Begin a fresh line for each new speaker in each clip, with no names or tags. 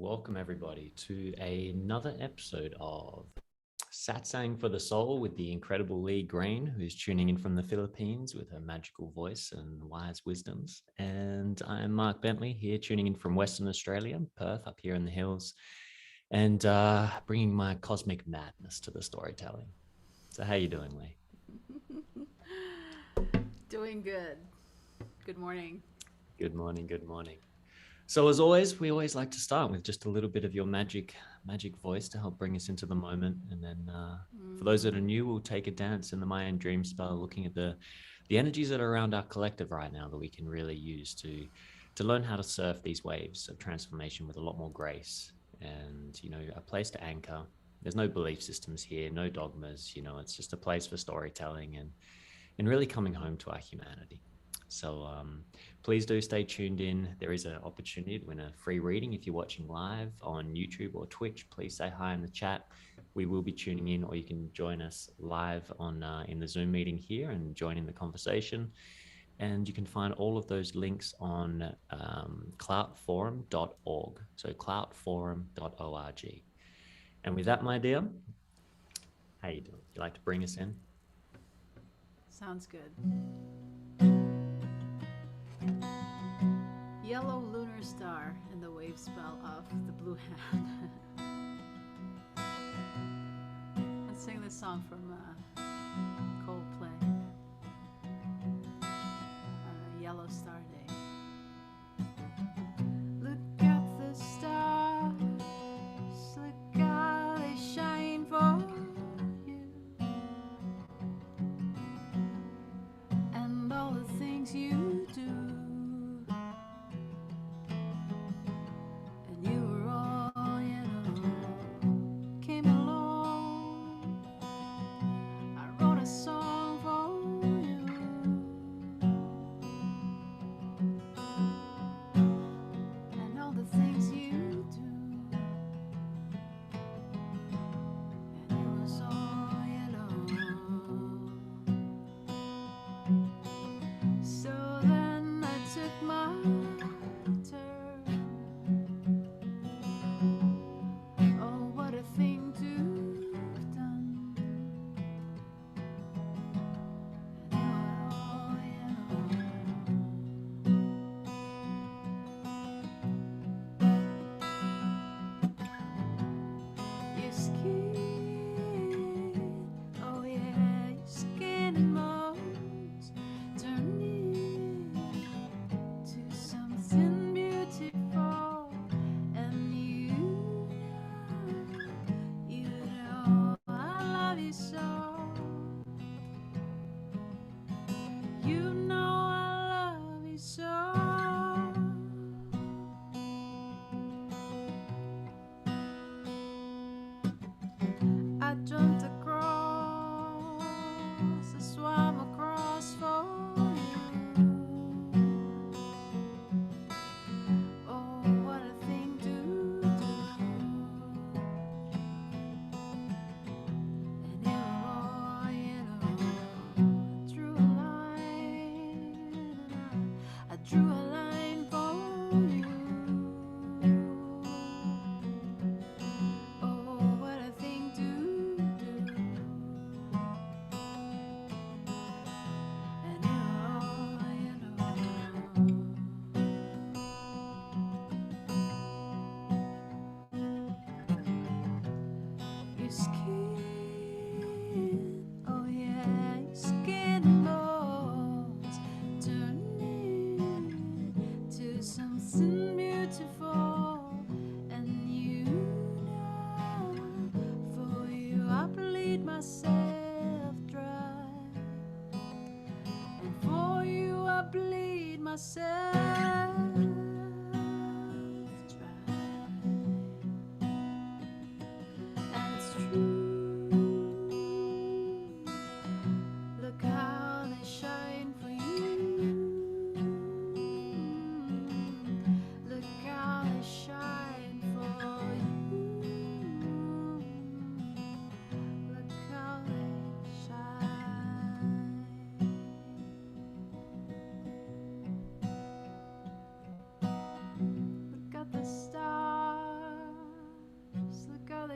welcome everybody to another episode of Satsang for the Soul with the incredible Grane, who's tuning in from the Philippines with her magical voice and wise wisdoms. And I'm Mark Bentley here, tuning in from Western Australia, Perth, up here in the hills, and bringing my cosmic madness to the storytelling. So how you doing, Lee?
Doing good. Good morning.
Good morning, good morning. So as always, we always like to start with just a little bit of your magic voice to help bring us into the moment. And then for those that are new, we'll take a dance in the Mayan dream spell, looking at the energies that are around our collective right now that we can really use to learn how to surf these waves of transformation with a lot more grace and, a place to anchor. There's no belief systems here, no dogmas, it's just a place for storytelling and really coming home to our humanity. So please do stay tuned in. There is an opportunity to win a free reading if you're watching live on YouTube or Twitch. Please say hi in the chat. We will be tuning in, or you can join us live on in the Zoom meeting here and join in the conversation. And you can find all of those links on cloutforum.org. So cloutforum.org. And with that, my dear, how you doing? You like to bring us in?
Sounds good. Yellow lunar star in the wave spell of the blue hand. Let's sing this song from Coldplay. Yellow Star Day. Look at the stars, look how they shine for you, and all the things you do.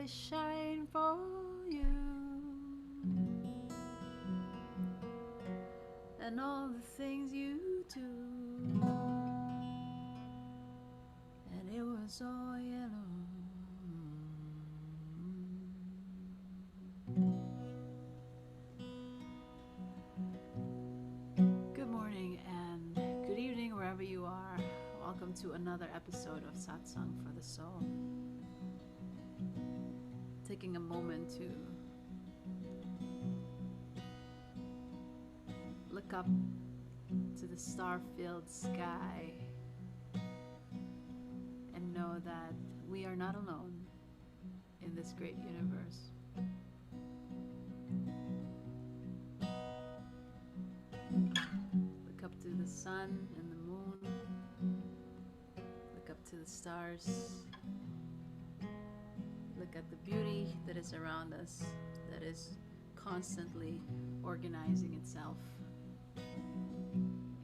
shine for you, and all the things you do, and it was all yellow. Good morning and good evening wherever you are. Welcome to another episode of Satsang for the Soul. Taking a moment to look up to the star-filled sky and know that we are not alone in this great universe. Look up to the sun and the moon. Look up to the stars. Look at the beauty that is around us, that is constantly organizing itself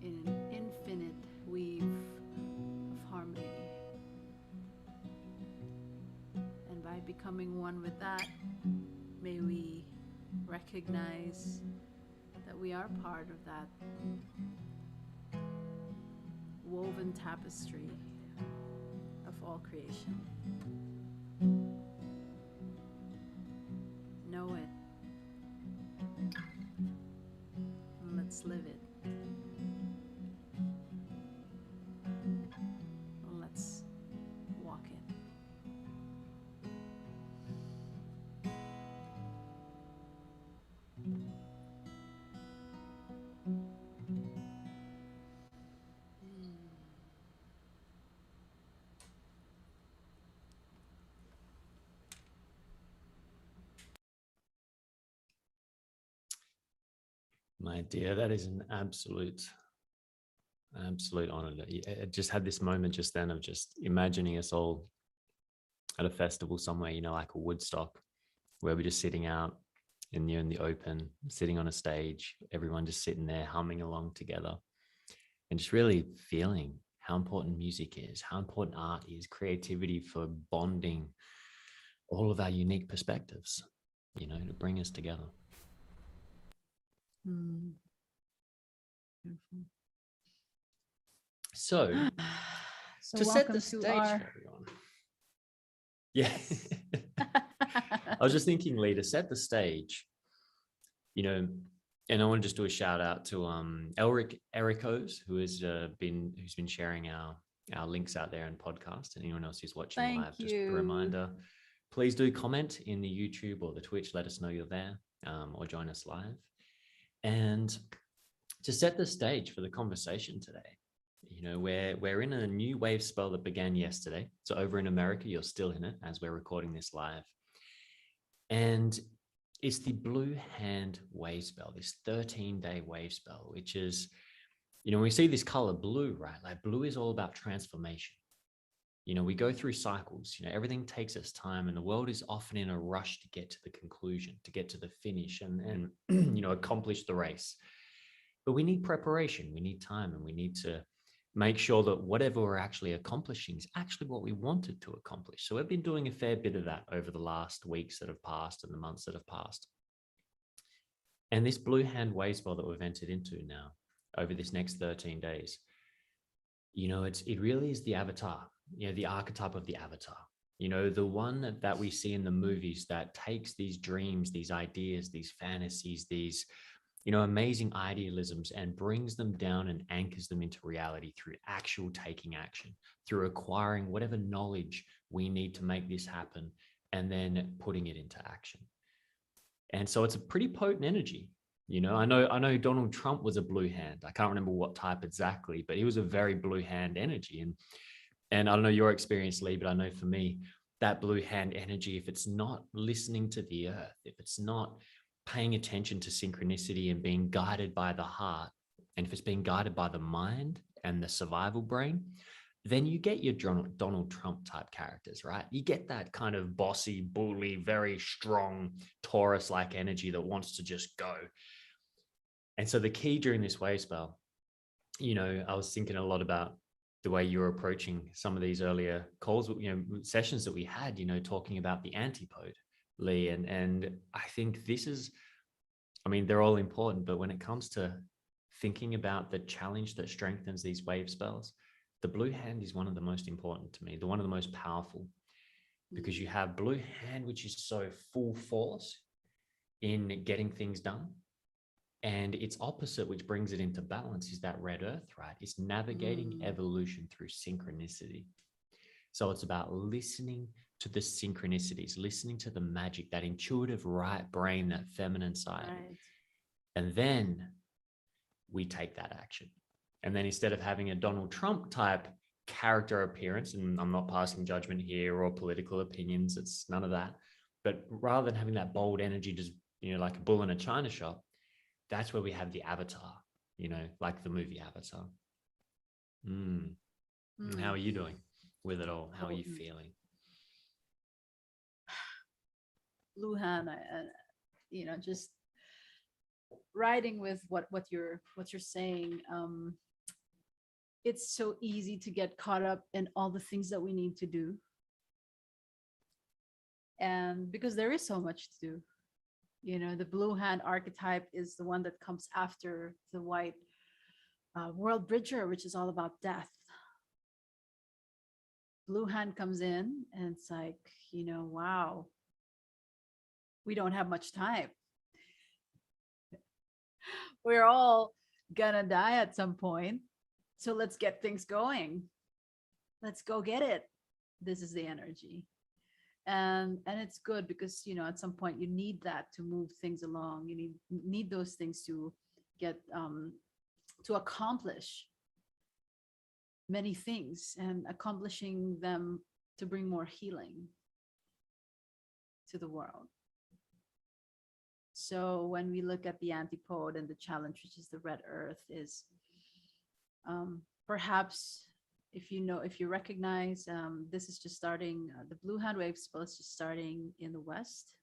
in an infinite weave of harmony. And by becoming one with that, may we recognize that we are part of that woven tapestry of all creation. Know it. And let's live it. And let's walk it.
My dear, that is an absolute honor. I just had this moment just then of just imagining us all at a festival somewhere, like a Woodstock, where we're just sitting out in the open, sitting on a stage, everyone just sitting there humming along together, and just really feeling how important music is, how important art is, creativity for bonding all of our unique perspectives, to bring us together.
Beautiful.
So to set the stage for everyone. Yeah. I was just thinking, Lee, to set the stage, and I want to just do a shout out to Elric Ericos, who's been sharing our links out there in podcast, and anyone else who's watching live, just a reminder, please do comment in the YouTube or the Twitch, let us know you're there, or join us live. And to set the stage for the conversation today, we're in a new wave spell that began yesterday. So over in America, you're still in it as we're recording this live. And it's the blue hand wave spell, this 13-day wave spell, which is, we see this color blue, right? Like blue is all about transformation. We go through cycles, everything takes its time, and the world is often in a rush to get to the conclusion, to get to the finish and accomplish the race. But we need preparation, we need time, and we need to make sure that whatever we're actually accomplishing is actually what we wanted to accomplish. So we've been doing a fair bit of that over the last weeks that have passed and the months that have passed. And this blue hand wave spell that we've entered into now over this next 13 days, it really is the avatar, the archetype of the avatar, the one that we see in the movies that takes these dreams, these ideas, these fantasies, these, amazing idealisms and brings them down and anchors them into reality through actual taking action, through acquiring whatever knowledge we need to make this happen and then putting it into action. And so it's a pretty potent energy. I know Donald Trump was a blue hand. I can't remember what type exactly, but he was a very blue hand energy. And I don't know your experience, Lee, but I know for me, that blue hand energy, if it's not listening to the earth, if it's not paying attention to synchronicity and being guided by the heart, and if it's being guided by the mind and the survival brain, then you get your Donald Trump type characters, right? You get that kind of bossy, bully, very strong Taurus-like energy that wants to just go. And so the key during this wave spell, I was thinking a lot about the way you're approaching some of these earlier calls, sessions that we had, talking about the antipode, Lee. And I think this is, I mean, they're all important, but when it comes to thinking about the challenge that strengthens these wave spells, the blue hand is one of the most important to me, one of the most powerful, because you have blue hand, which is so full force in getting things done. And its opposite, which brings it into balance, is that red earth, right? It's navigating evolution through synchronicity. So it's about listening to the synchronicities, listening to the magic, that intuitive right brain, that feminine side. Right. And then we take that action. And then instead of having a Donald Trump type character appearance, and I'm not passing judgment here or political opinions, it's none of that. But rather than having that bold energy, just, like a bull in a china shop, that's where we have the avatar, like the movie Avatar. How are you doing with it all? How are you feeling?
Blue hand, just riding with what you're saying. It's so easy to get caught up in all the things that we need to do, and because there is so much to do. The blue hand archetype is the one that comes after the white world bridger, which is all about death. Blue hand comes in and it's like, wow, we don't have much time. We're all gonna die at some point. So let's get things going. Let's go get it. This is the energy. And it's good because, at some point you need that to move things along. You need those things to get, to accomplish many things, and accomplishing them to bring more healing to the world. So when we look at the antipode and the challenge, which is the red earth, is perhaps if you recognize, this is just starting, the blue hand wave spell is just starting in the West.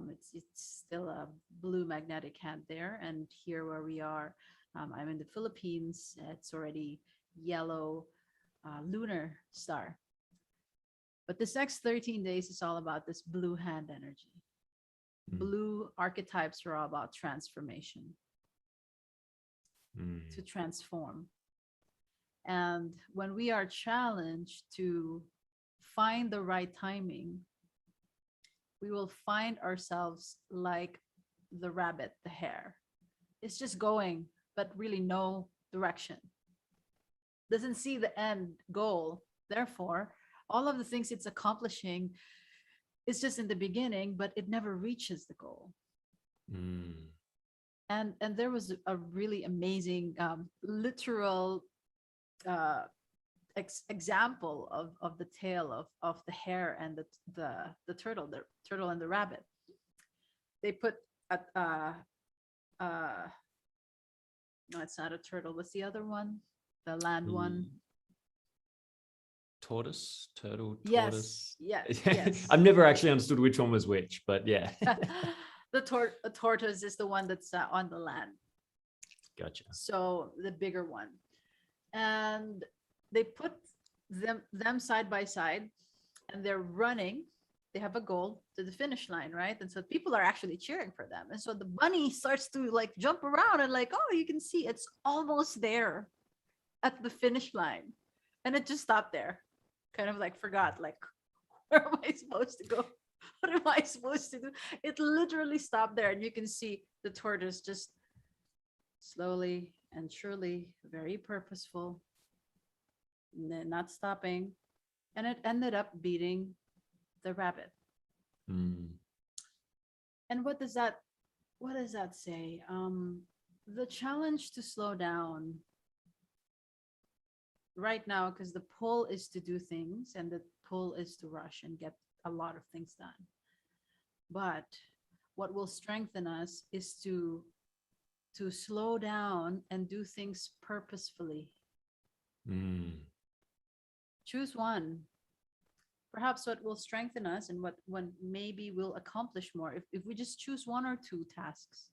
It's still a blue magnetic hand there. And here where we are, I'm in the Philippines, it's already yellow lunar star. But this next 13 days is all about this blue hand energy. Blue archetypes are all about transformation, to transform. And when we are challenged to find the right timing, we will find ourselves like the rabbit, the hare. It's just going, but really no direction. Doesn't see the end goal. Therefore, all of the things it's accomplishing is just in the beginning, but it never reaches the goal. And there was a really amazing literal example of the tale of the hare and the turtle and the rabbit. They put no, it's not a turtle. What's the other one? The land one.
Turtle.
Yes.
I've never actually understood which one was which, but yeah.
The tortoise is the one that's on the land.
Gotcha.
So the bigger one. And they put them side by side, and they're running. They have a goal to the finish line, right? And so people are actually cheering for them. And so the bunny starts to like jump around and like, oh, you can see it's almost there at the finish line. And it just stopped there. Kind of like forgot, like, where am I supposed to go? What am I supposed to do? It literally stopped there. And you can see the tortoise just slowly and surely, very purposeful, and then not stopping. And it ended up beating the rabbit. And what does that say? The challenge to slow down right now, because the pull is to do things and the pull is to rush and get a lot of things done. But what will strengthen us is to slow down and do things purposefully. Choose one. Perhaps what will strengthen us and what maybe will accomplish more if we just choose one or two tasks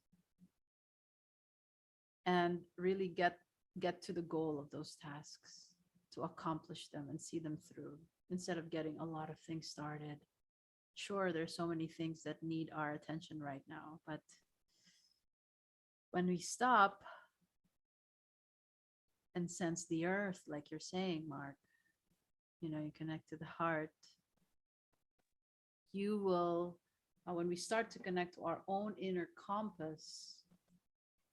and really get to the goal of those tasks. to accomplish them and see them through instead of getting a lot of things started. Sure, there's so many things that need our attention right now, but when we stop and sense the earth, like you're saying, Mark, you connect to the heart, you will, when we start to connect to our own inner compass,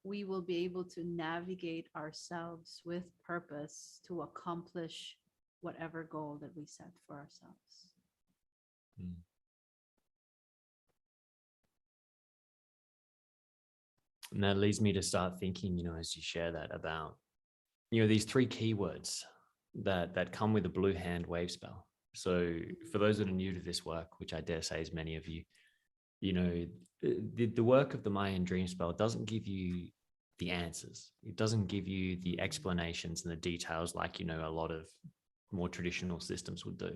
we will be able to navigate ourselves with purpose to accomplish whatever goal that we set for ourselves.
Mm. And that leads me to start thinking, as you share that, about, these three keywords that come with a blue hand wave spell. So for those that are new to this work, which I dare say is many of you, the work of the Mayan dream spell doesn't give you the answers. It doesn't give you the explanations and the details like, a lot of more traditional systems would do.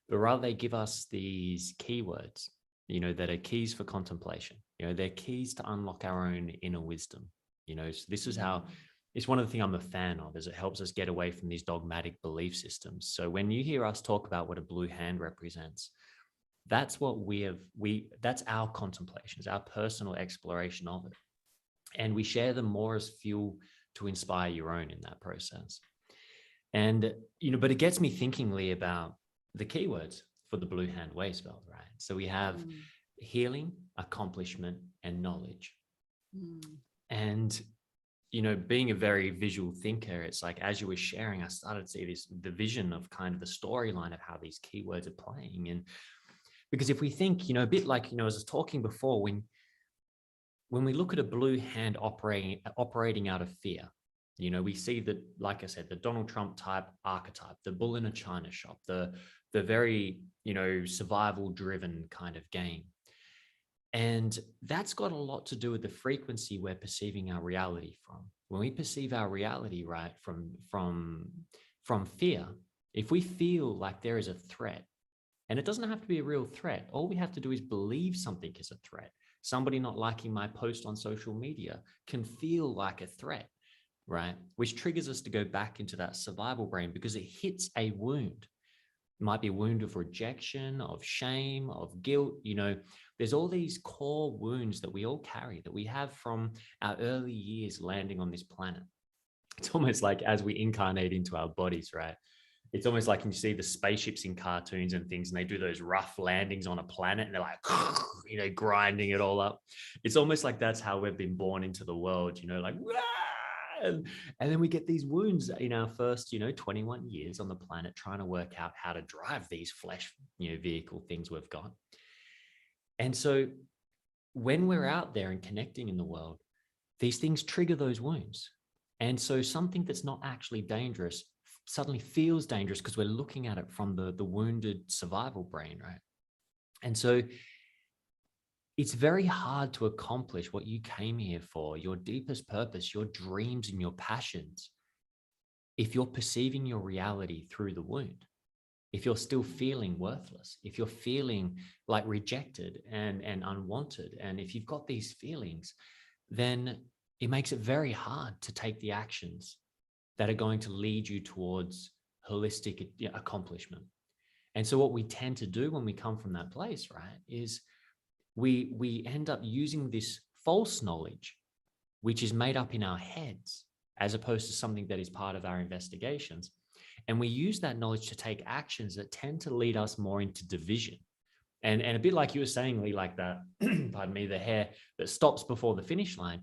But rather they give us these keywords, that are keys for contemplation. They're keys to unlock our own inner wisdom. So this is how, it's one of the things I'm a fan of, is it helps us get away from these dogmatic belief systems. So when you hear us talk about what a blue hand represents, that's what that's our contemplations, our personal exploration of it. And we share them more as fuel to inspire your own in that process. And, but it gets me thinking, Lee, about the keywords for the blue hand wave spell, right? So we have healing, accomplishment, and knowledge. And, being a very visual thinker, it's like, as you were sharing, I started to see the vision of kind of the storyline of how these keywords are playing. And because if we think, a bit like, as I was talking before, when we look at a blue hand operating out of fear, we see that, like I said, the Donald Trump type archetype, the bull in a china shop, the very, survival driven kind of game. And that's got a lot to do with the frequency we're perceiving our reality from. When we perceive our reality, right, from fear, if we feel like there is a threat, and it doesn't have to be a real threat, all we have to do is believe something is a threat. Somebody not liking my post on social media can feel like a threat, right? Which triggers us to go back into that survival brain because it hits a wound. It might be a wound of rejection, of shame, of guilt. There's all these core wounds that we all carry, that we have from our early years landing on this planet. It's almost like as we incarnate into our bodies, right? It's almost like you see the spaceships in cartoons and things, and they do those rough landings on a planet and they're like, grinding it all up. It's almost like that's how we've been born into the world, like, and then we get these wounds in our first, 21 years on the planet, trying to work out how to drive these flesh, vehicle things we've got. And so when we're out there and connecting in the world, these things trigger those wounds. And so something that's not actually dangerous suddenly feels dangerous because we're looking at it from the wounded survival brain, right? And so it's very hard to accomplish what you came here for, your deepest purpose, your dreams and your passions, if you're perceiving your reality through the wound, if you're still feeling worthless, if you're feeling like rejected and unwanted, and if you've got these feelings, then it makes it very hard to take the actions that are going to lead you towards holistic accomplishment. And so what we tend to do when we come from that place, right, is we end up using this false knowledge, which is made up in our heads, as opposed to something that is part of our investigations. And we use that knowledge to take actions that tend to lead us more into division. And a bit like you were saying, Lee, like that, pardon me, the hare that stops before the finish line,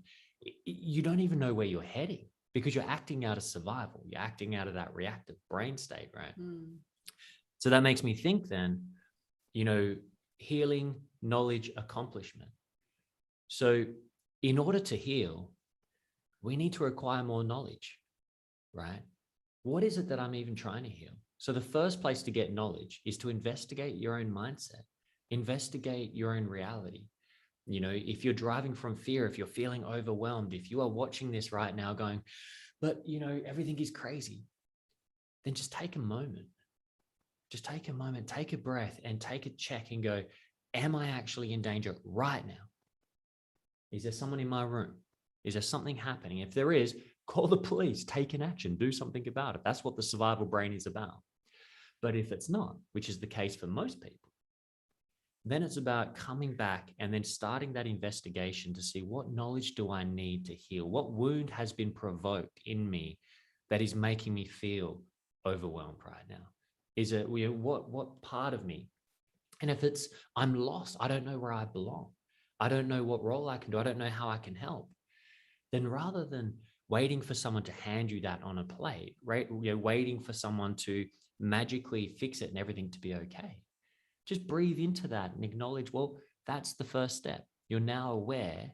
you don't even know where you're heading because you're acting out of survival. You're acting out of that reactive brain state, right? So that makes me think then, healing, knowledge, accomplishment. So in order to heal, we need to acquire more knowledge, right? What is it that I'm even trying to heal? So the first place to get knowledge is to investigate your own mindset, investigate your own reality. If you're driving from fear, if you're feeling overwhelmed, if you are watching this right now going, but everything is crazy, then just take a moment. Just take a moment, take a breath and take a check and go, am I actually in danger right now? Is there someone in my room? Is there something happening? If there is, call the police, take an action, do something about it. That's what the survival brain is about. But if it's not, which is the case for most people, then it's about coming back and then starting that investigation to see, what knowledge do I need to heal? What wound has been provoked in me that is making me feel overwhelmed right now? Is it, what part of me? And if it's, I'm lost, I don't know where I belong, I don't know what role I can do, I don't know how I can help, then rather than waiting for someone to hand you that on a plate, right? Waiting for someone to magically fix it and everything to be okay, just breathe into that and acknowledge, well, that's the first step. You're now aware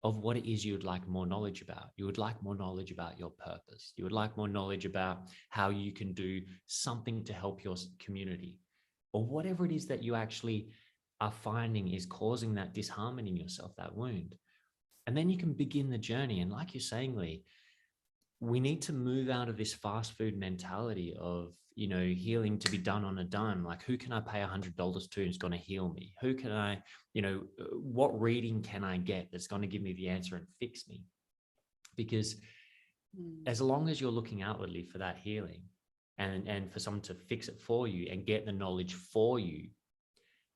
of what it is you would like more knowledge about. You would like more knowledge about your purpose. You would like more knowledge about how you can do something to help your community, or whatever it is that you actually are finding is causing that disharmony in yourself, that wound. And then you can begin the journey. And like you're saying, Lee, we need to move out of this fast food mentality of, healing to be done on a dime. Like, who can I pay $100 to who's going to heal me? Who can I, what reading can I get that's going to give me the answer and fix me? Because as long as you're looking outwardly for that healing and for someone to fix it for you and get the knowledge for you,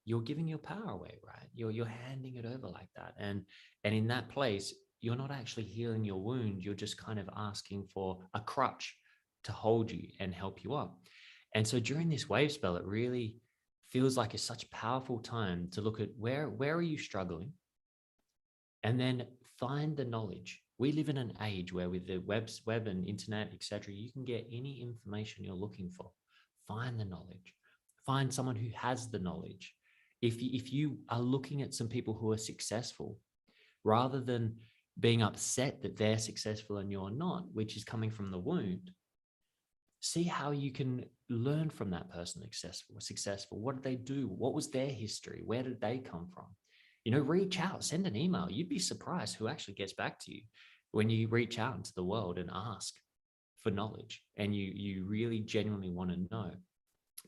you're giving your power away, right? You're handing it over like that. And in that place, you're not actually healing your wound. You're just kind of asking for a crutch to hold you and help you up. And so during this wave spell, it really feels like it's such a powerful time to look at where are you struggling, and then find the knowledge. We live in an age where with the web and internet, etc., you can get any information you're looking for. Find the knowledge. Find someone who has the knowledge. If you are looking at some people who are successful, rather than being upset that they're successful and you're not, which is coming from the wound, see how you can learn from that person successful. What did they do? What was their history? Where did they come from? Reach out, send an email. You'd be surprised who actually gets back to you when you reach out into the world and ask for knowledge, and you really genuinely want to know.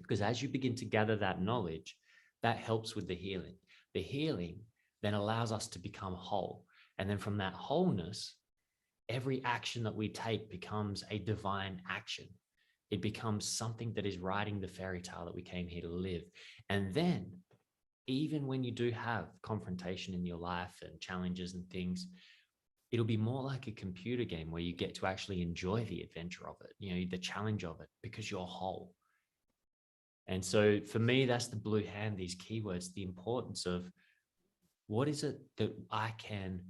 Because as you begin to gather that knowledge, that helps with the healing. The healing then allows us to become whole. And then from that wholeness, every action that we take becomes a divine action. It becomes something that is writing the fairy tale that we came here to live. And then, even when you do have confrontation in your life and challenges and things, it'll be more like a computer game where you get to actually enjoy the adventure of it, the challenge of it, because you're whole. And so for me, that's the blue hand, these keywords, the importance of what is it that I can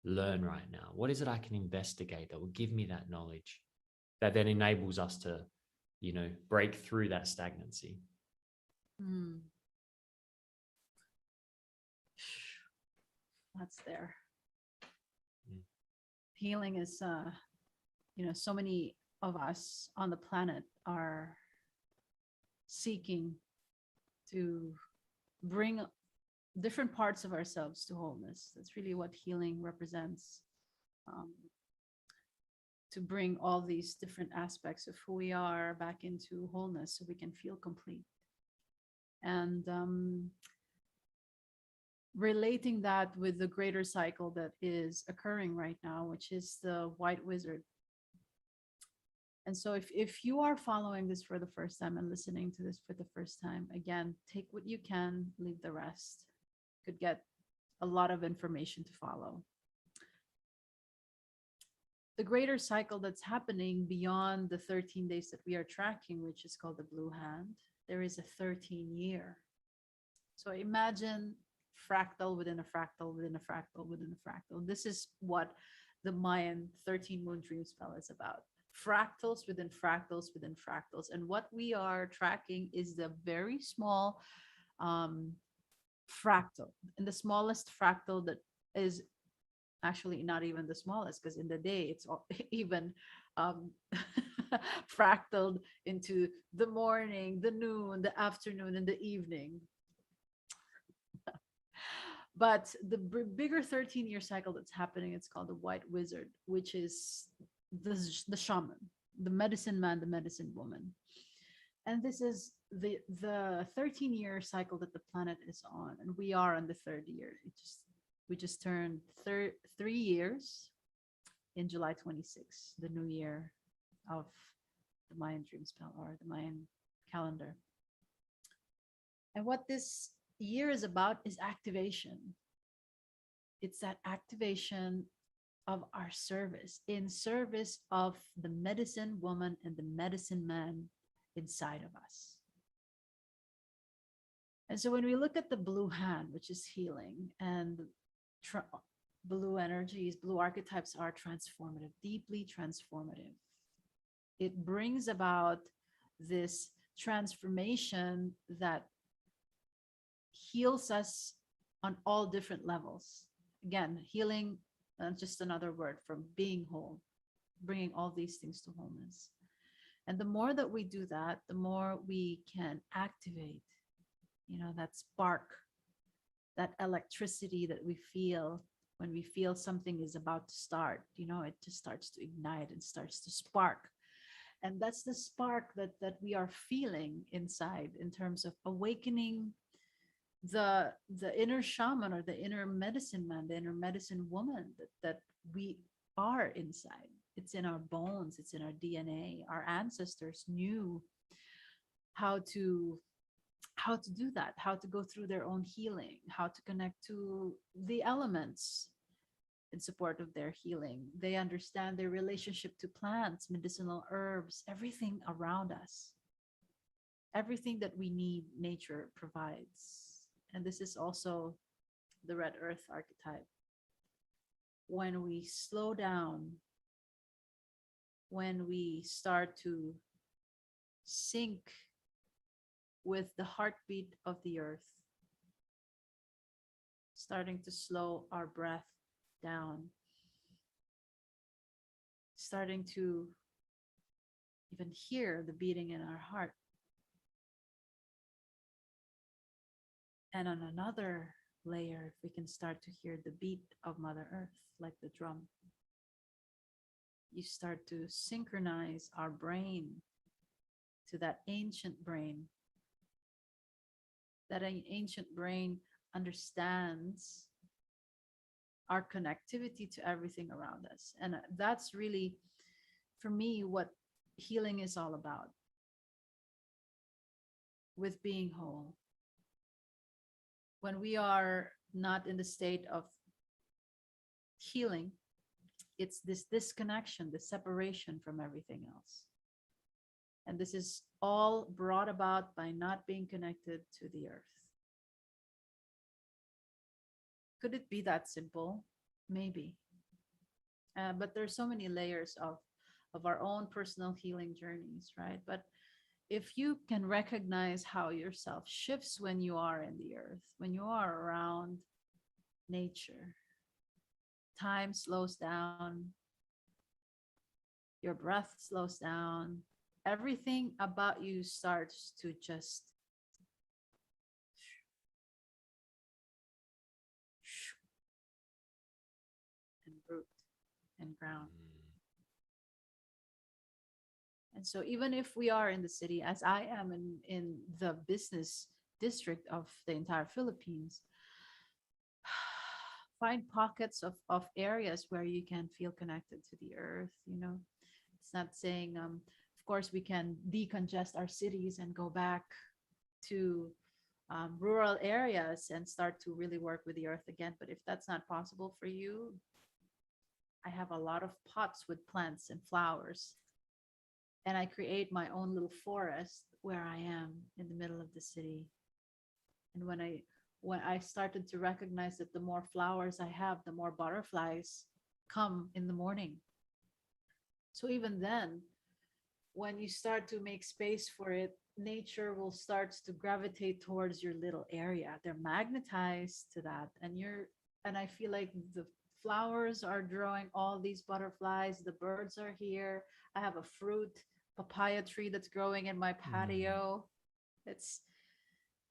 learn right now? What is it I can investigate that will give me that knowledge that then enables us to, break through that stagnancy?
That's there. Healing is, so many of us on the planet are seeking to bring different parts of ourselves to wholeness. That's really what healing represents. To bring all these different aspects of who we are back into wholeness so we can feel complete. And relating that with the greater cycle that is occurring right now, which is the white wizard. And so if you are following this for the first time and listening to this for the first time, again, take what you can, leave the rest. Could get a lot of information to follow. The greater cycle that's happening beyond the 13 days that we are tracking, which is called the blue hand, there is a 13-year. So imagine fractal within a fractal within a fractal within a fractal. This is what the Mayan 13 moon dream spell is about. Fractals within fractals within fractals. And what we are tracking is the very small fractal. And the smallest fractal that is actually not even the smallest, because in the day it's even fractaled into the morning, the noon, the afternoon, and the evening. But the bigger 13-year cycle that's happening, it's called the white wizard, which is the shaman, the medicine man, the medicine woman. And this is the 13-year cycle that the planet is on, and we are on the third year. We just turned 3 years in July 26th, the new year of the Mayan dream spell or the Mayan calendar. And what this year is about is activation. It's that activation of our service, in service of the medicine woman and the medicine man inside of us. And so when we look at the blue hand, which is healing, and blue energies, blue archetypes are transformative, deeply transformative. It brings about this transformation that heals us on all different levels. Again, healing, just another word from being whole, bringing all these things to wholeness. And the more that we do that, the more we can activate, that spark, that electricity that we feel when we feel something is about to start. It just starts to ignite and starts to spark. And that's the spark that we are feeling inside in terms of awakening the inner shaman or the inner medicine man, the inner medicine woman that we are inside. It's in our bones, it's in our DNA. Our ancestors knew how to do that, how to go through their own healing, how to connect to the elements in support of their healing. They understand their relationship to plants, medicinal herbs, everything around us. Everything that we need, nature provides. And this is also the red earth archetype. When we slow down, when we start to sync with the heartbeat of the earth, starting to slow our breath down, starting to even hear the beating in our heart. And on another layer, if we can start to hear the beat of Mother Earth, like the drum, you start to synchronize our brain to that ancient brain. That ancient brain understands our connectivity to everything around us. And that's really, for me, what healing is all about. With being whole. When we are not in the state of healing, it's this disconnection, this separation from everything else. And this is all brought about by not being connected to the earth. Could it be that simple? Maybe. But there's so many layers of our own personal healing journeys, right? But if you can recognize how yourself shifts when you are in the earth, when you are around nature, time slows down, your breath slows down, everything about you starts to just and root and ground. And so even if we are in the city, as I am in the business district of the entire Philippines, find pockets of areas where you can feel connected to the earth. It's not saying, of course, we can decongest our cities and go back to rural areas and start to really work with the earth again. But if that's not possible for you, I have a lot of pots with plants and flowers. And I create my own little forest where I am in the middle of the city. And when I started to recognize that the more flowers I have, the more butterflies come in the morning. So even then, when you start to make space for it, nature will start to gravitate towards your little area. They're magnetized to that. And I feel like the flowers are drawing all these butterflies. The birds are here. I have a fruit papaya tree that's growing in my patio. It's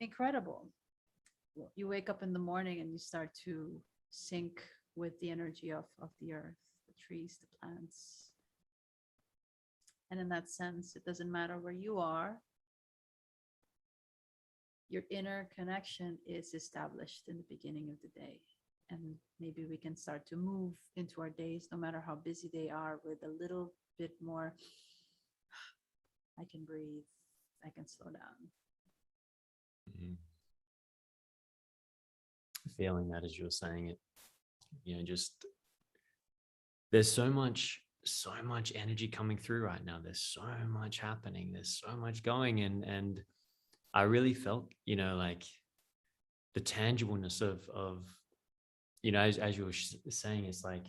incredible. You wake up in the morning and you start to sync with the energy of the earth, the trees, the plants. And in that sense, it doesn't matter where you are. Your inner connection is established in the beginning of the day. and maybe we can start to move into our days, no matter how busy they are, with a little bit more. I can breathe, I can slow down.
Feeling that as you're saying it, just there's so much energy coming through right now. There's so much happening. There's so much going, and I really felt, like the tangibleness of as you were saying, it's like,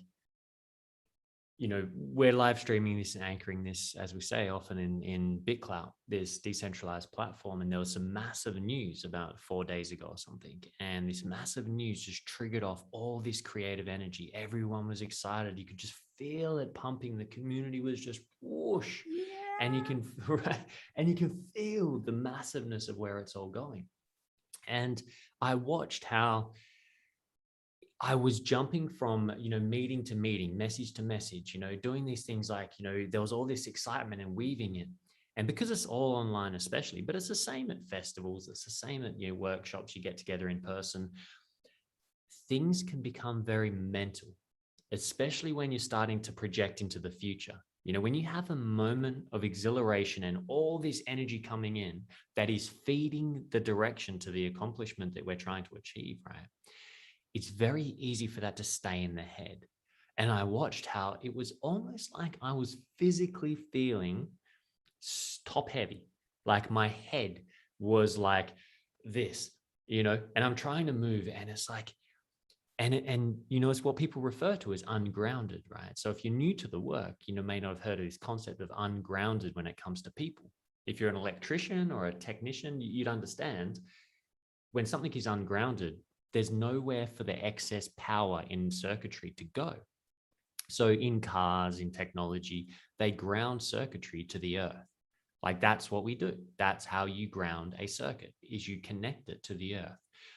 we're live streaming this and anchoring this, as we say, often in BitClout, this decentralized platform. And there was some massive news about 4 days ago or something. And this massive news just triggered off all this creative energy. Everyone was excited. You could just feel it pumping. The community was just whoosh.
Yeah.
And you can feel the massiveness of where it's all going. And I watched how I was jumping from, meeting to meeting, message to message, doing these things like, there was all this excitement and weaving it. And because it's all online, especially, but it's the same at festivals, it's the same at, workshops, you get together in person. Things can become very mental, especially when you're starting to project into the future. When you have a moment of exhilaration and all this energy coming in that is feeding the direction to the accomplishment that we're trying to achieve, right? It's very easy for that to stay in the head. And I watched how it was almost like I was physically feeling top heavy. Like my head was like this, and I'm trying to move, and it's like, and it's what people refer to as ungrounded, right? So if you're new to the work, may not have heard of this concept of ungrounded when it comes to people. If you're an electrician or a technician, you'd understand when something is ungrounded, there's nowhere for the excess power in circuitry to go. So in cars, in technology, they ground circuitry to the earth. Like that's what we do. That's how you ground a circuit, is you connect it to the earth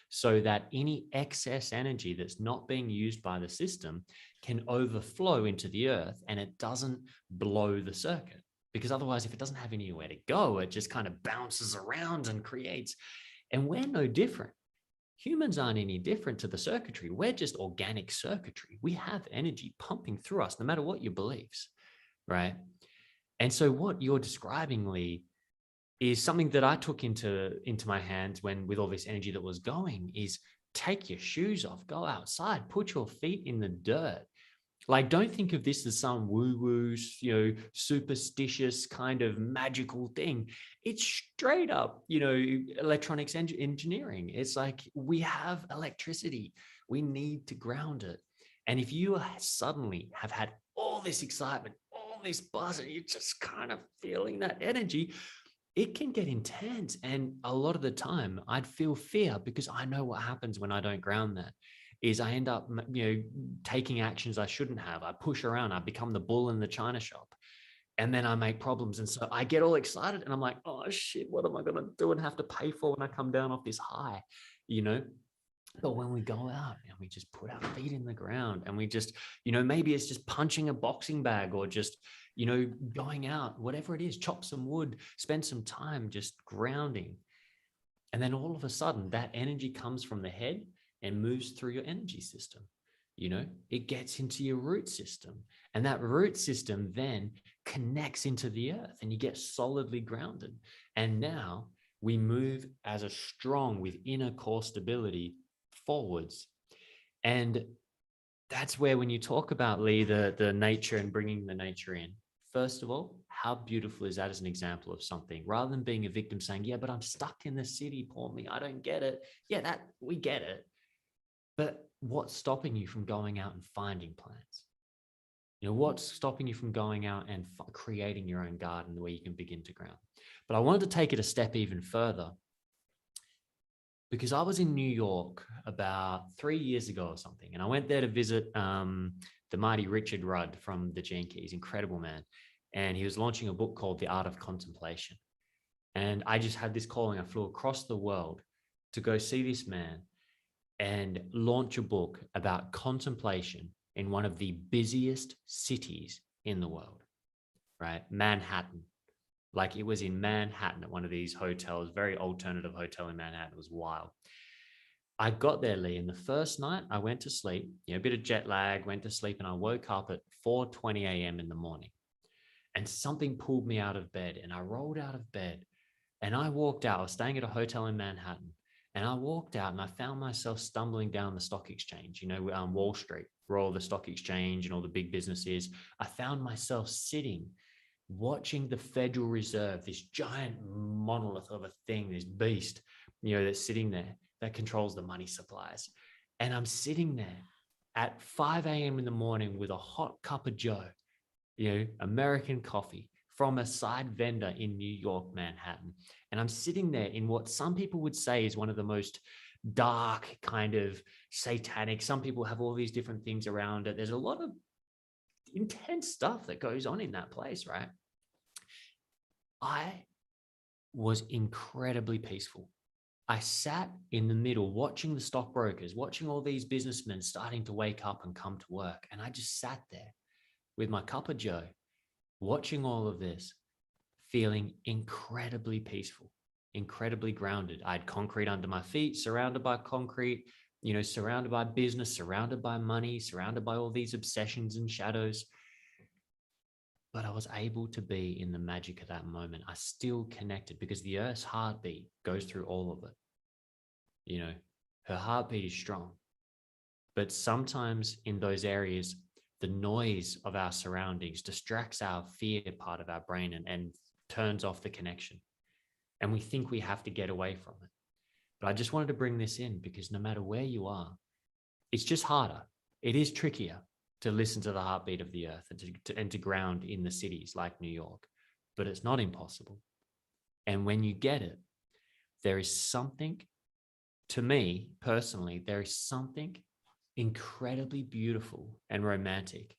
so that any excess energy that's not being used by the system can overflow into the earth and it doesn't blow the circuit. Because otherwise, if it doesn't have anywhere to go, it just kind of bounces around and creates. And we're no different. Humans aren't any different to the circuitry. We're just organic circuitry. We have energy pumping through us, no matter what your beliefs, right? And so what you're describing, Lee, is something that I took into my hands when, with all this energy that was going, is take your shoes off, go outside, put your feet in the dirt. Like, don't think of this as some woo-woo, superstitious kind of magical thing. It's straight up, electronics engineering. It's like, we have electricity. We need to ground it. And if you suddenly have had all this excitement, all this buzz, and you're just kind of feeling that energy, it can get intense. And a lot of the time I'd feel fear because I know what happens when I don't ground that. Is I end up, taking actions I shouldn't have. I push around. I become the bull in the china shop, and then I make problems. And so I get all excited, and I'm like, "Oh shit, what am I going to do and have to pay for when I come down off this high?" But when we go out and we just put our feet in the ground, and we just, maybe it's just punching a boxing bag, or just, going out, whatever it is, chop some wood, spend some time just grounding, and then all of a sudden that energy comes from the head and moves through your energy system. It gets into your root system, and that root system then connects into the earth, and you get solidly grounded. And now we move as a strong, with inner core stability, forwards. And that's where, when you talk about, Lee, the nature and bringing the nature in, first of all, how beautiful is that as an example of something, rather than being a victim saying, yeah, but I'm stuck in the city, poor me, I don't get it. Yeah, that we get it. But what's stopping you from going out and finding plants? What's stopping you from going out and creating your own garden where you can begin to ground? But I wanted to take it a step even further, because I was in New York about 3 years ago or something, and I went there to visit the mighty Richard Rudd from the Gene Keys, incredible man. And he was launching a book called The Art of Contemplation. And I just had this calling. I flew across the world to go see this man and launch a book about contemplation in one of the busiest cities in the world, right? Manhattan. Like, it was in Manhattan at one of these hotels, very alternative hotel in Manhattan. It was wild. I got there, Lee, and the first night I went to sleep, a bit of jet lag, went to sleep, and I woke up at 4:20 a.m. in the morning. And something pulled me out of bed, and I rolled out of bed and I walked out. I was staying at a hotel in Manhattan, and I walked out and I found myself stumbling down the stock exchange, Wall Street, where all the stock exchange and all the big business is. I found myself sitting, watching the Federal Reserve, this giant monolith of a thing, this beast, that's sitting there that controls the money supplies. And I'm sitting there at 5 a.m. in the morning with a hot cup of Joe, American coffee from a side vendor in New York, Manhattan. And I'm sitting there in what some people would say is one of the most dark, kind of satanic. Some people have all these different things around it. There's a lot of intense stuff that goes on in that place, right? I was incredibly peaceful. I sat in the middle watching the stockbrokers, watching all these businessmen starting to wake up and come to work. And I just sat there with my cup of Joe, watching all of this, feeling incredibly peaceful, incredibly grounded. I had concrete under my feet, surrounded by concrete, surrounded by business, surrounded by money, surrounded by all these obsessions and shadows. But I was able to be in the magic of that moment. I still connected because the Earth's heartbeat goes through all of it. Her heartbeat is strong. But sometimes in those areas, the noise of our surroundings distracts our fear part of our brain and turns off the connection. And we think we have to get away from it. But I just wanted to bring this in because no matter where you are, it's just harder. It is trickier to listen to the heartbeat of the earth and to ground in the cities like New York, but it's not impossible. And when you get it, there is something, to me personally, there is something incredibly beautiful and romantic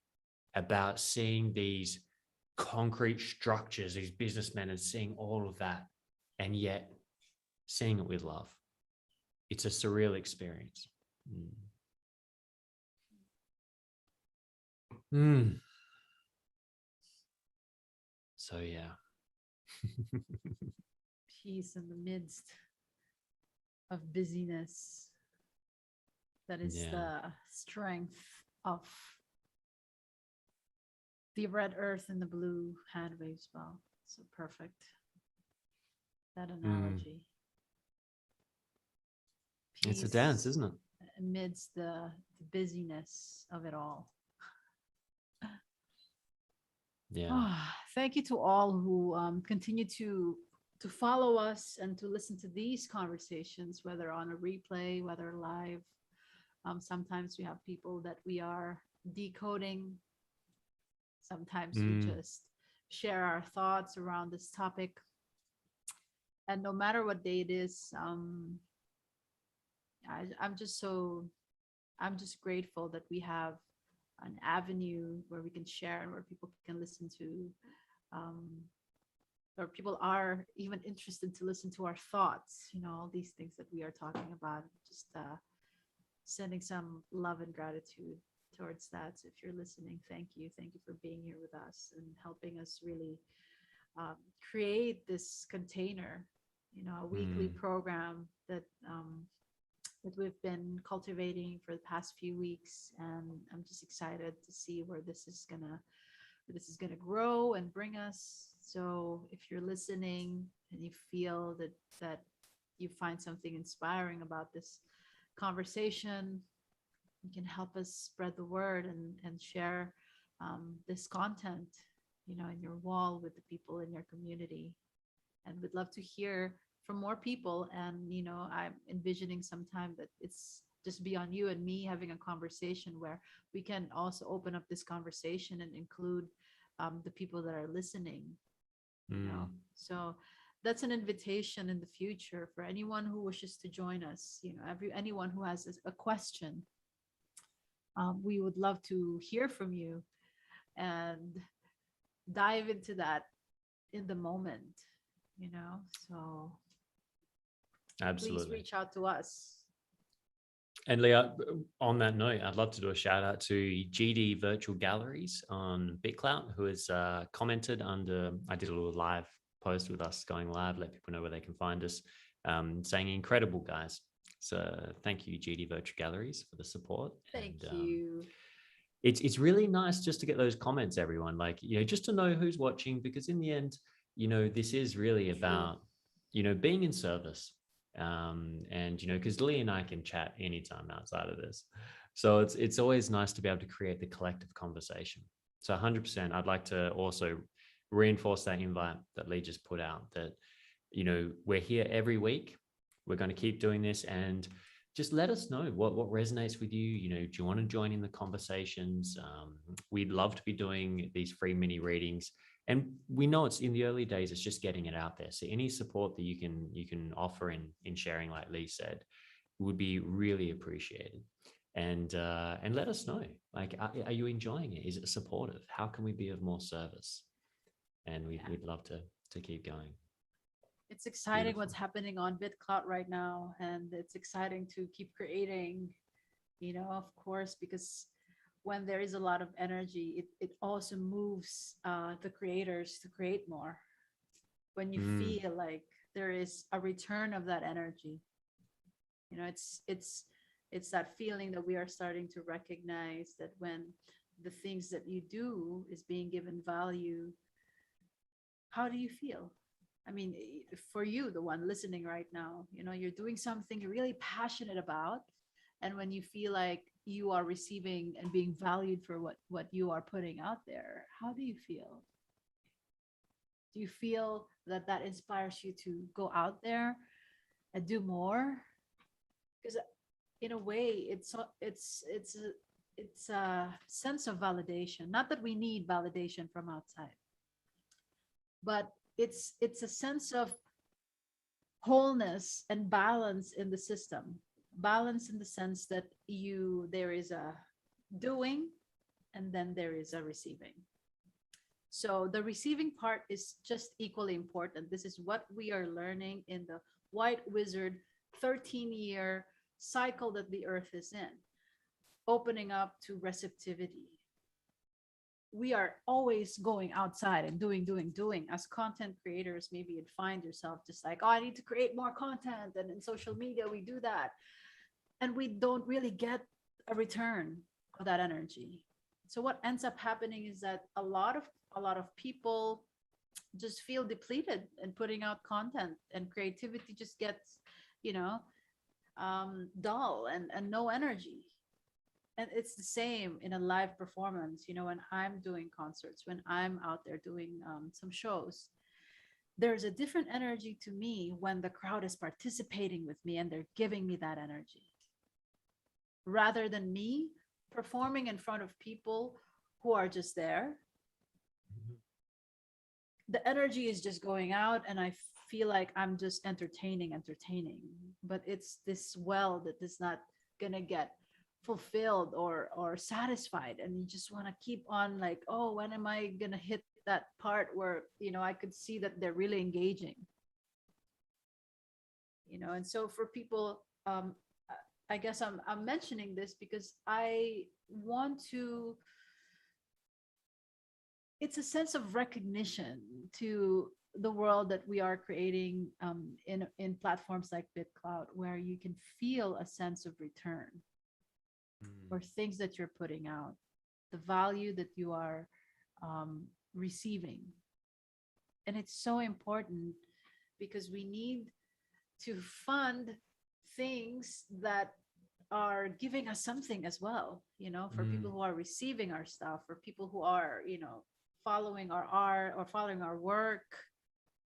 about seeing these concrete structures, these businessmen, and seeing all of that, and yet seeing it with love. It's a surreal experience. So yeah.
Peace in the midst of busyness. That is the strength of the red earth and the blue hand wave spell. So perfect. That analogy.
It's a dance, isn't it?
Amidst the busyness of it all.
Yeah.
Thank you to all who continue to follow us and to listen to these conversations, whether on a replay, whether live. Sometimes we have people that we are decoding. Sometimes we just share our thoughts around this topic. And no matter what day it is, I'm just grateful that we have an avenue where we can share and where people can listen to, or people are even interested to listen to our thoughts, all these things that we are talking about. Just sending some love and gratitude towards that. So if you're listening, thank you for being here with us and helping us really create this container, a weekly program that we've been cultivating for the past few weeks. And I'm just excited to see where this is gonna grow and bring us. So if you're listening and you feel that you find something inspiring about this conversation, you can help us spread the word and share this content, in your wall with the people in your community. And we'd love to hear from more people. And, I'm envisioning sometime that it's just beyond you and me having a conversation where we can also open up this conversation and include the people that are listening, So that's an invitation in the future for anyone who wishes to join us. Anyone who has a question, we would love to hear from you and dive into that in the moment. So
absolutely,
please reach out to us.
And Leah, on that note, I'd love to do a shout out to GD Virtual Galleries on BitClout, who has commented under, I did a little live post with us going live, let people know where they can find us, saying incredible guys. So thank you, GD Virtual Galleries, for the support.
Thank
And
you.
it's really nice just to get those comments, everyone. Like, just to know who's watching, because in the end, this is really about, being in service. And because Lee and I can chat anytime outside of this. So it's always nice to be able to create the collective conversation. So 100%, I'd like to also reinforce that invite that Lee just put out, that, we're here every week. We're going to keep doing this, and just let us know what resonates with you. Do you want to join in the conversations? We'd love to be doing these free mini readings, and we know it's in the early days. It's just getting it out there. So any support that you can offer in sharing, like Lee said, would be really appreciated. And let us know. Like, are you enjoying it? Is it supportive? How can we be of more service? And we'd love to keep going.
It's exciting
Beautiful.
what's happening on BitClout right now, and it's exciting to keep creating, of course, because when there is a lot of energy, it also moves the creators to create more. When you feel like there is a return of that energy, it's that feeling that we are starting to recognize that when the things that you do is being given value, how do you feel? I mean, for you, the one listening right now, you're doing something you're really passionate about. And when you feel like you are receiving and being valued for what you are putting out there, how do you feel? Do you feel that inspires you to go out there and do more? Because in a way, it's a sense of validation. Not that we need validation from outside, but it's a sense of wholeness and balance in the system. Balance in the sense that there is a doing, and then there is a receiving. So the receiving part is just equally important. This is what we are learning in the White Wizard 13-year cycle that the earth is in, opening up to receptivity. We are always going outside and doing. As content creators, maybe you'd find yourself just like, oh, I need to create more content. And in social media, we do that. And we don't really get a return of that energy. So what ends up happening is that a lot of people just feel depleted in putting out content, and creativity just gets, dull and no energy. And it's the same in a live performance. When I'm doing concerts, when I'm out there doing some shows, there's a different energy to me when the crowd is participating with me and they're giving me that energy, rather than me performing in front of people who are just there. The energy is just going out, and I feel like I'm just entertaining, but it's this well that is not gonna get fulfilled or satisfied, and you just want to keep on like, oh, when am I gonna hit that part where I could see that they're really engaging. And so for people, I guess I'm mentioning this because I want to, it's a sense of recognition to the world that we are creating in platforms like BitClout, where you can feel a sense of return or things that you're putting out, the value that you are receiving. And it's so important because we need to fund things that are giving us something as well, for people who are receiving our stuff, for people who are, following our art or following our work,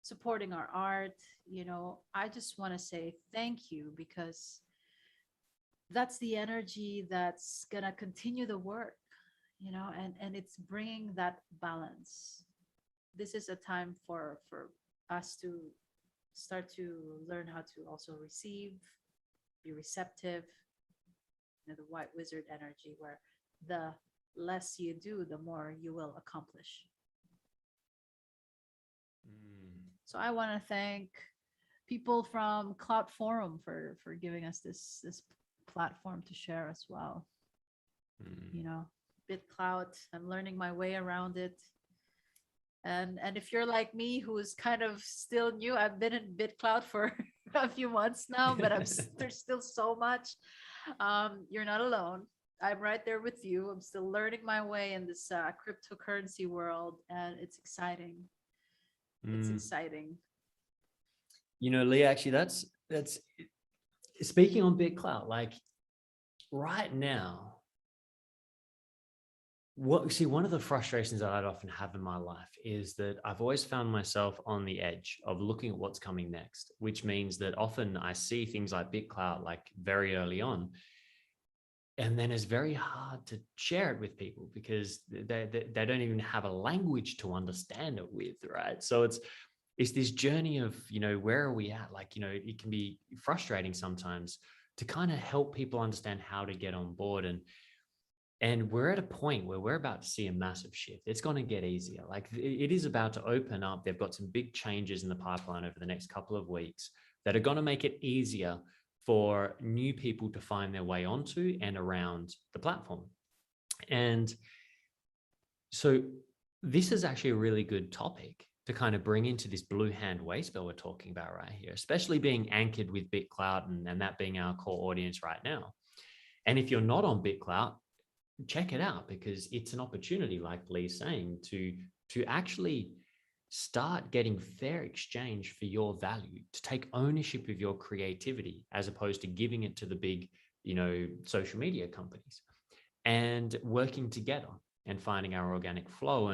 supporting our art. I just want to say thank you, because that's the energy that's going to continue the work, and it's bringing that balance. This is a time for us to start to learn how to also receive, be receptive, the White Wizard energy, where the less you do, the more you will accomplish. So I want to thank people from Cloud Forum for giving us this platform to share as well. BitClout, I'm learning my way around it. And if you're like me, who is kind of still new, I've been in BitClout for a few months now, but there's still so much. You're not alone. I'm right there with you. I'm still learning my way in this cryptocurrency world, and it's exciting. It's exciting.
Lee, actually, that's speaking on BitClout, like right now, one of the frustrations that I'd often have in my life is that I've always found myself on the edge of looking at what's coming next, which means that often I see things like BitClout like very early on, and then it's very hard to share it with people because they don't even have a language to understand it with, right? So it's this journey of, where are we at? Like, it can be frustrating sometimes to kind of help people understand how to get on board. And we're at a point where we're about to see a massive shift. It's going to get easier. Like it is about to open up. They've got some big changes in the pipeline over the next couple of weeks that are going to make it easier for new people to find their way onto and around the platform. And so this is actually a really good topic to kind of bring into this blue hand waste bill we're talking about right here, especially being anchored with BitClout and that being our core audience right now. And if you're not on BitClout, check it out, because it's an opportunity, like Lee's saying, to actually start getting fair exchange for your value, to take ownership of your creativity as opposed to giving it to the big, social media companies, and working together and finding our organic flow.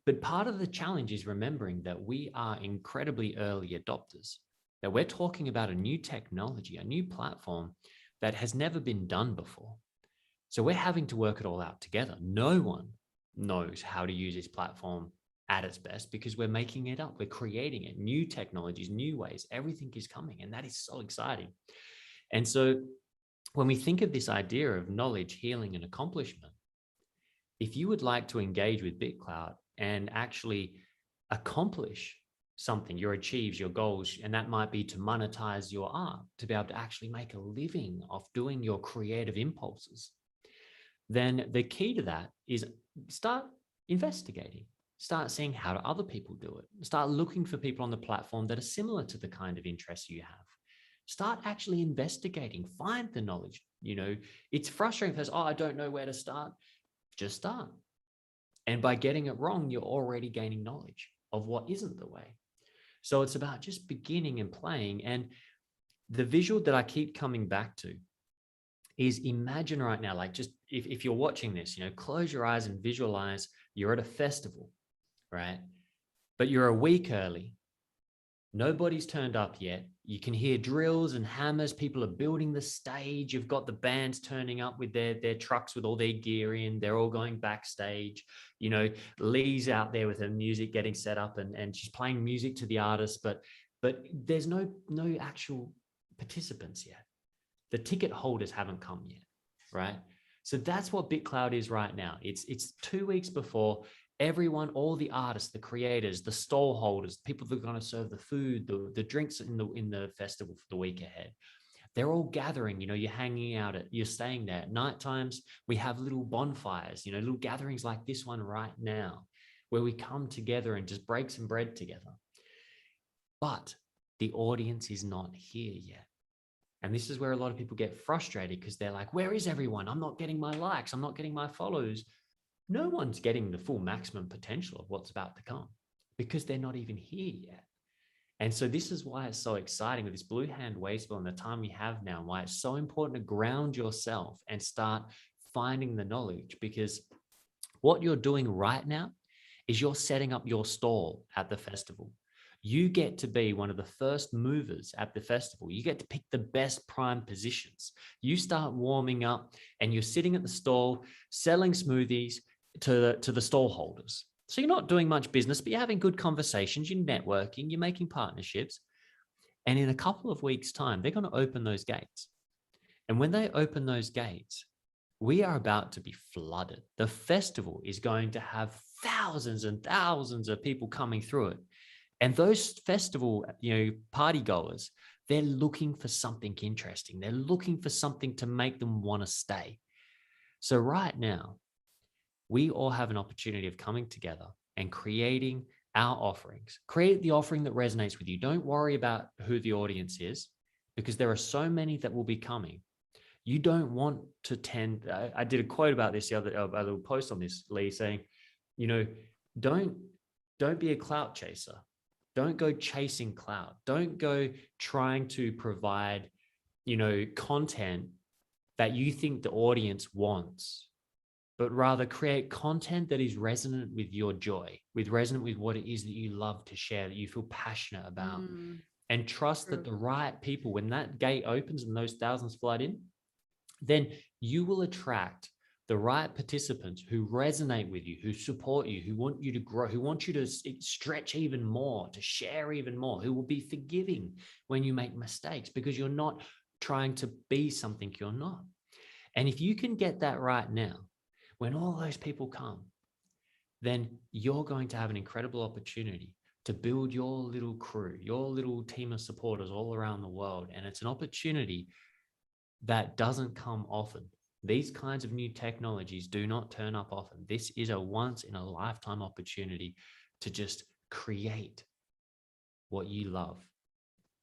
But part of the challenge is remembering that we are incredibly early adopters, that we're talking about a new technology, a new platform that has never been done before. So we're having to work it all out together. No one knows how to use this platform at its best because we're making it up. We're creating it, new technologies, new ways, everything is coming. And that is so exciting. And so when we think of this idea of knowledge, healing, and accomplishment, if you would like to engage with BitClout and actually accomplish something, your achieves, your goals, and that might be to monetize your art, to be able to actually make a living off doing your creative impulses, then the key to that is start investigating, start seeing how do other people do it, start looking for people on the platform that are similar to the kind of interests you have. Start actually investigating, find the knowledge. It's frustrating because, I don't know where to start. Just start. And by getting it wrong, you're already gaining knowledge of what isn't the way. So it's about just beginning and playing. And the visual that I keep coming back to is, imagine right now, like just if you're watching this, close your eyes and visualize you're at a festival, right? But you're a week early. Nobody's turned up yet. You can hear drills and hammers. People are building the stage. You've got the bands turning up with their trucks with all their gear in. They're all going backstage. Lee's out there with her music getting set up and she's playing music to the artists, but there's no actual participants yet. The ticket holders haven't come yet, right? So that's what BitClout is right now. It's 2 weeks before. Everyone, all the artists, the creators, the stall holders, people that are going to serve the food, the drinks in the festival for the week ahead, they're all gathering. You're hanging out you're staying there at night times. We have little bonfires, little gatherings like this one right now, where we come together and just break some bread together. But the audience is not here yet. And this is where a lot of people get frustrated, because they're like, where is everyone? I'm not getting my likes. I'm not getting my follows. No one's getting the full maximum potential of what's about to come because they're not even here yet. And so this is why it's so exciting with this blue hand waste bill and the time we have now, why it's so important to ground yourself and start finding the knowledge, because what you're doing right now is you're setting up your stall at the festival. You get to be one of the first movers at the festival. You get to pick the best prime positions. You start warming up and you're sitting at the stall selling smoothies to the stall holders. So you're not doing much business, but you're having good conversations, you're networking, you're making partnerships. And in a couple of weeks' time, they're going to open those gates. And when they open those gates, we are about to be flooded. The festival is going to have thousands and thousands of people coming through it. And those festival, party goers, they're looking for something interesting. They're looking for something to make them want to stay. So right now, we all have an opportunity of coming together and creating our offerings. Create the offering that resonates with you. Don't worry about who the audience is, because there are so many that will be coming. You don't want to tend. I did a quote about this the other, a little post on this, Lee, saying, you know, don't be a clout chaser. Don't go chasing clout. Don't go trying to provide, content that you think the audience wants, but rather create content that is resonant with your joy, resonant with what it is that you love to share, that you feel passionate about. And trust that the right people, when that gate opens and those thousands flood in, then you will attract the right participants who resonate with you, who support you, who want you to grow, who want you to stretch even more, to share even more, who will be forgiving when you make mistakes, because you're not trying to be something you're not. And if you can get that right now, when all those people come, then you're going to have an incredible opportunity to build your little crew, your little team of supporters all around the world. And it's an opportunity that doesn't come often. These kinds of new technologies do not turn up often. This is a once in a lifetime opportunity to just create what you love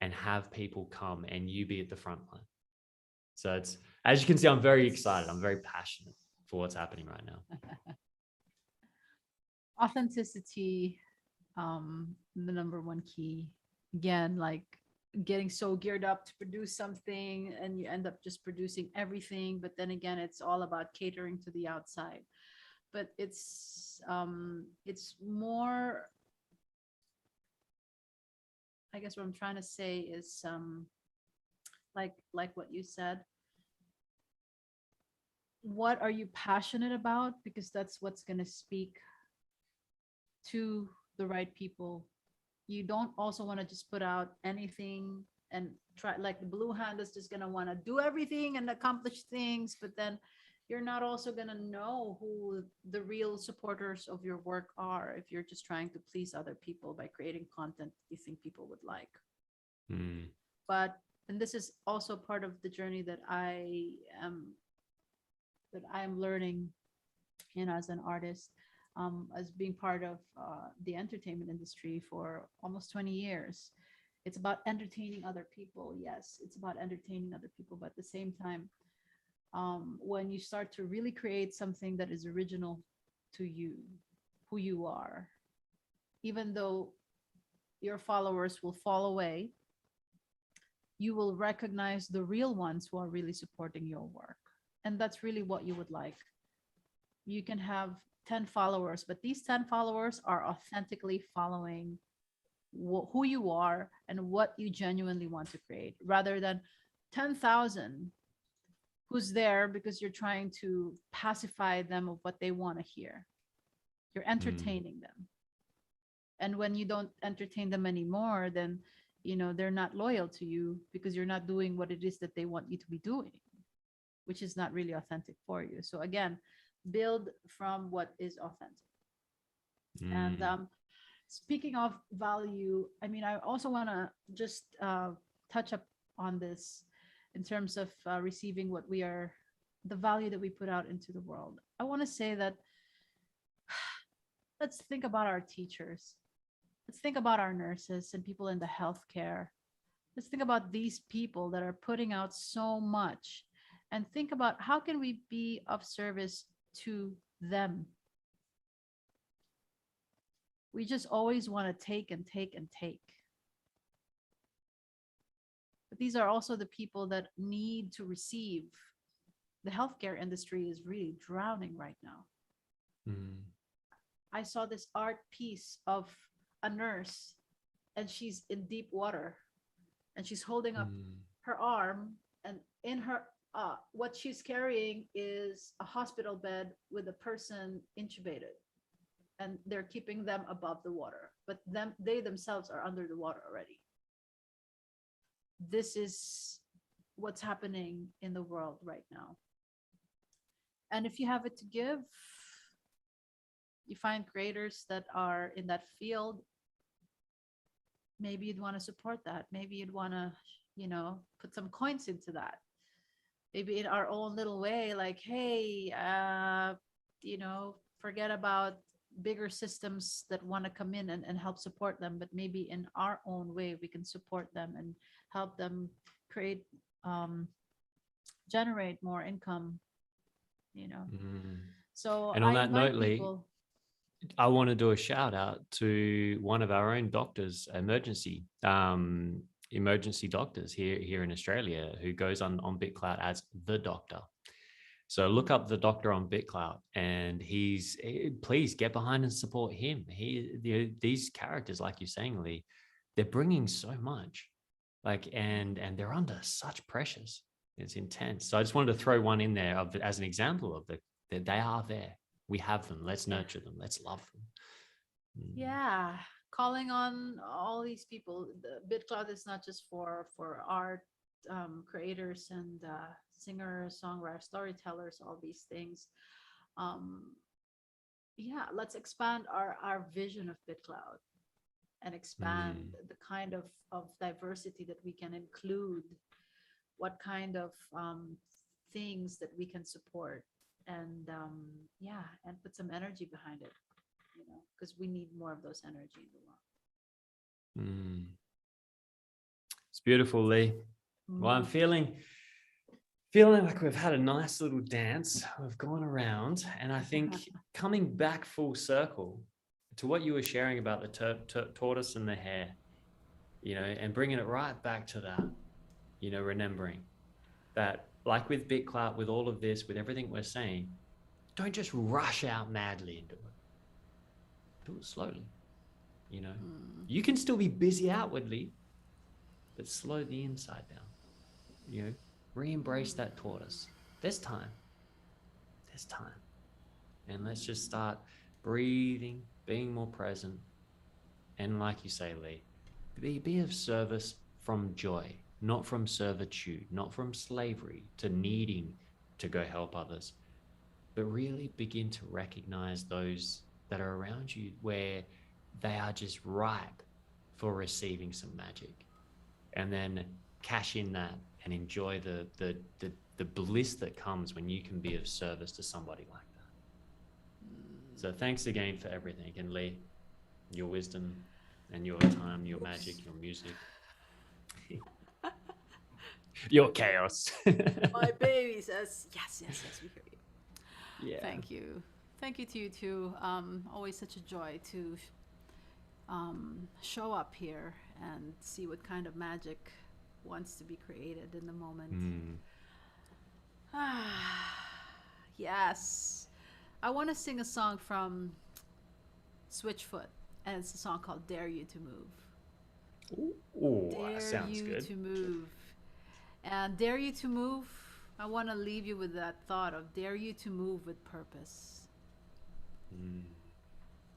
and have people come and you be at the front line. So it's, as you can see, I'm very excited. I'm very passionate for what's happening right now.
Authenticity, the number one key. Again, like getting so geared up to produce something and you end up just producing everything, but then again, it's all about catering to the outside. But it's more, I guess what I'm trying to say is like what you said, what are you passionate about, because that's what's going to speak to the right people. You don't also want to just put out anything and try, like the blue hand is just going to want to do everything and accomplish things, but then you're not also going to know who the real supporters of your work are if you're just trying to please other people by creating content you think people would like. But, and this is also part of the journey that I am learning, as an artist, as being part of the entertainment industry for almost 20 years. It's about entertaining other people. Yes, it's about entertaining other people, but at the same time, when you start to really create something that is original to you, who you are, even though your followers will fall away, you will recognize the real ones who are really supporting your work. And that's really what you would like. You can have 10 followers, but these 10 followers are authentically following who you are and what you genuinely want to create, rather than 10,000 who's there because you're trying to pacify them of what they want to hear. You're entertaining them. And when you don't entertain them anymore, then, they're not loyal to you because you're not doing what it is that they want you to be doing, which is not really authentic for you. So again, build from what is authentic. And speaking of value, I also want to just touch up on this in terms of receiving the value that we put out into the world. I want to say that let's think about our teachers. Let's think about our nurses and people in the healthcare. Let's think about these people that are putting out so much, and think about how can we be of service to them. We just always want to take and take and take. But these are also the people that need to receive. The healthcare industry is really drowning right now. I saw this art piece of a nurse, and she's in deep water, and she's holding up her arm, and in her what she's carrying is a hospital bed with a person intubated, and they're keeping them above the water, but they themselves are under the water already. This is what's happening in the world right now. And if you have it to give, you find creators that are in that field, maybe you'd want to support that. Maybe you'd want to, put some coins into that. Maybe in our own little way, like, hey, forget about bigger systems that want to come in and help support them, but maybe in our own way we can support them and help them create, um, generate more income, you know.
Mm.
So
And on
I
that note,
invite
Lee,
people.
I want to do a shout out to one of our own doctors, emergency doctors here in Australia, who goes on BitCloud as the doctor. So look up the doctor on BitCloud, and please get behind and support him. These characters, like you're saying, Lee, they're bringing so much, like, and they're under such pressures. It's intense. So I just wanted to throw one in there as an example of that they are there. We have them. Let's nurture them. Let's love them.
Yeah, calling on all these people. The BitCloud is not just for art, creators and singers, songwriters, storytellers, all these things. Um, yeah, let's expand our vision of BitCloud and expand the kind of diversity that we can include, what kind of things that we can support, and yeah, and put some energy behind it, you know, because we need more of those energy in the world.
It's beautiful, Lee. Well, I'm feeling like we've had a nice little dance. We've gone around, and I think coming back full circle to what you were sharing about the tortoise and the hare, you know, and bringing it right back to that, you know, remembering that, like with BitClout, with all of this, with everything we're saying, don't just rush out madly into it. Do it slowly. You know, you can still be busy outwardly, but slow the inside down. You know, re-embrace that tortoise. There's time. There's time. And let's just start breathing, being more present. And like you say, Lee, be of service from joy, not from servitude, not from slavery to needing to go help others, but really begin to recognize those that are around you where they are just ripe for receiving some magic, and then cash in that and enjoy the bliss that comes when you can be of service to somebody like that. So thanks again for everything, and Lee, your wisdom and your time, your magic, your music, your chaos.
My baby says yes, we hear you.
Yeah.
Thank you to you too. Always such a joy to show up here and see what kind of magic wants to be created in the moment. Yes, I want to sing a song from Switchfoot, and it's a song called "Dare You to Move."
Ooh,
Dare
that sounds
you
good.
to move. And dare you to move, I want to leave you with that thought of dare you to move with purpose.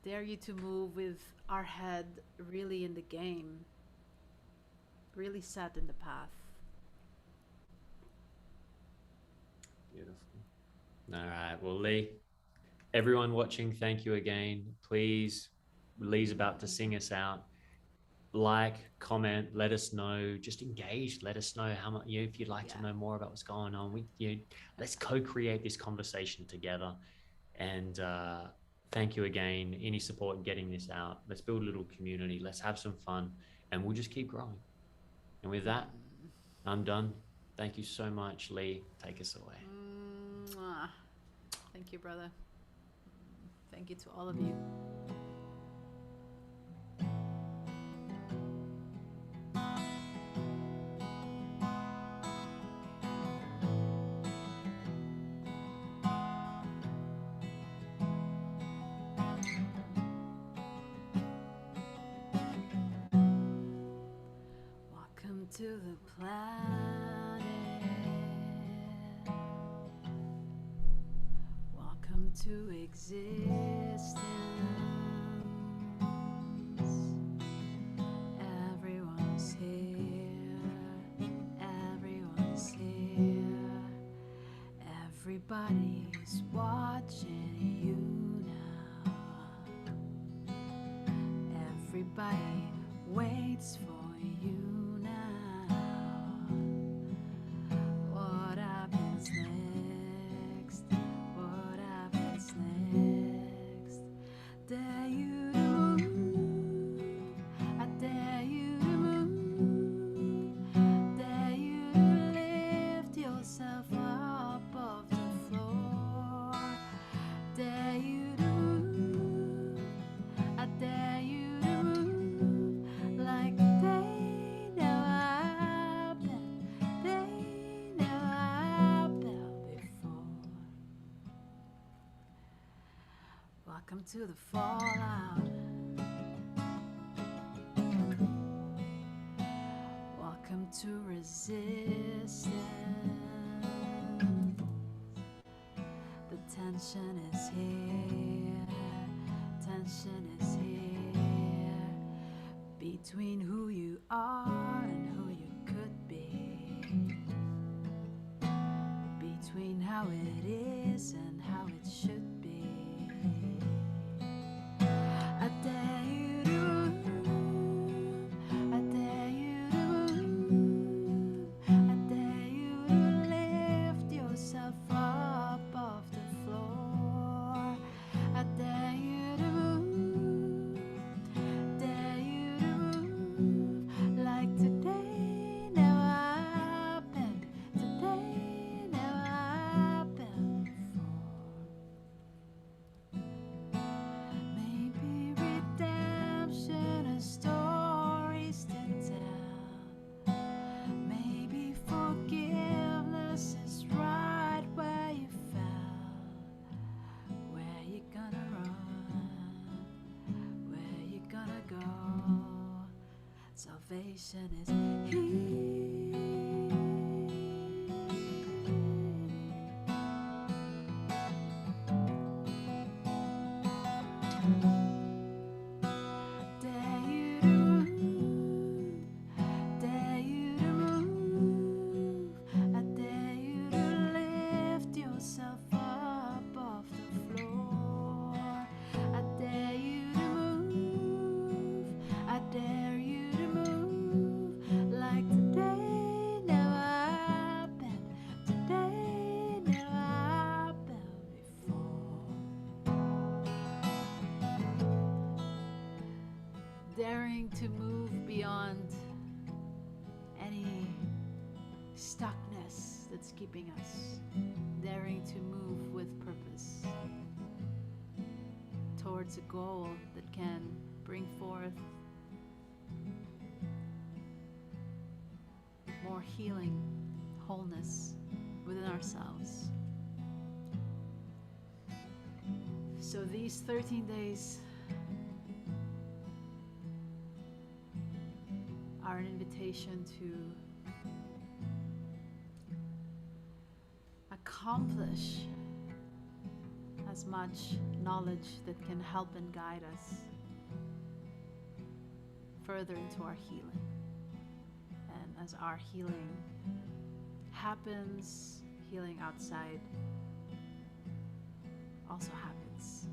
Dare you to move with our head really in the game, really set in the path.
Beautiful. All right. Well, Lee, everyone watching, thank you again. Please, Lee's about to sing us out. Like, comment, let us know, just engage, let us know how much, you know, if you'd like to know more about what's going on. Let's co-create this conversation together. And thank you again. Any support in getting this out. Let's build a little community. Let's have some fun, and we'll just keep growing. And with that, I'm done. Thank you so much, Lee. Take us away.
Thank you, brother. Thank you to all of you. Welcome to the planet. Welcome to existence. Everyone's here. Everyone's here. Everybody's watching you now. Everybody waits for you now. What happens next? What happens next? to the fallout. Welcome to resistance. The tension is here. Tension is here. Between who you are and who you could be. Between how it is and how it should be. I dare you to move. I dare you to move. I dare you to lift yourself up off the floor. I dare you to move. Dare you to move. Like today never happened. Today never happened before. Maybe redemption and stories to tell. Maybe forgiveness is right where you fell. Where you gonna run? Where you gonna go? Salvation is here. Dare you to move. Dare you to move. I dare you to lift yourself up off the floor. I dare you to move. I dare you to move. Like today never happened. Today never happened before. Daring to move beyond any stuckness that's keeping us. Daring to move with purpose towards a goal that can bring forth more healing, wholeness within ourselves. So these 13 days are an invitation to accomplish as much knowledge that can help and guide us further into our healing. And as our healing happens, healing outside also happens.